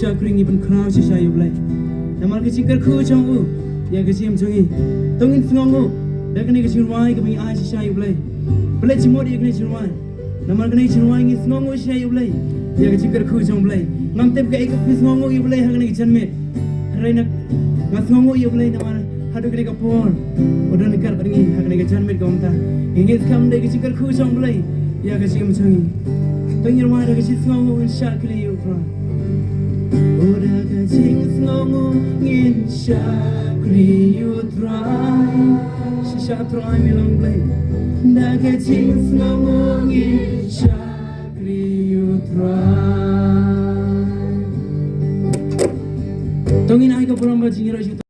Shakring ibn Crow Shisha Yublay. The market chicker Kuchongu, Yagashim Tungi, Tongin Snongo, the Ganation wine giving eyes Shisha Yublay. Blitz more ignition wine. The Marganation wine is Snongo Shisha Yublay, Yagachicker Kuchon Blay. Mamtep Gake is Snongo Yublay Haganation Mid. Raina Masnongo Yublay, the one how to get a pawn, or don't get Haganation Mid Gomta. In his come, the Chicker Kuchon Blay, Yagashim Tungi. Don't you want to get Snongo and Shakli you from? Ora ka ching snongo ngin shakri you try shisha try me long play da ka ching snongo ngin shakri you try tongin ai ka puram ba jingira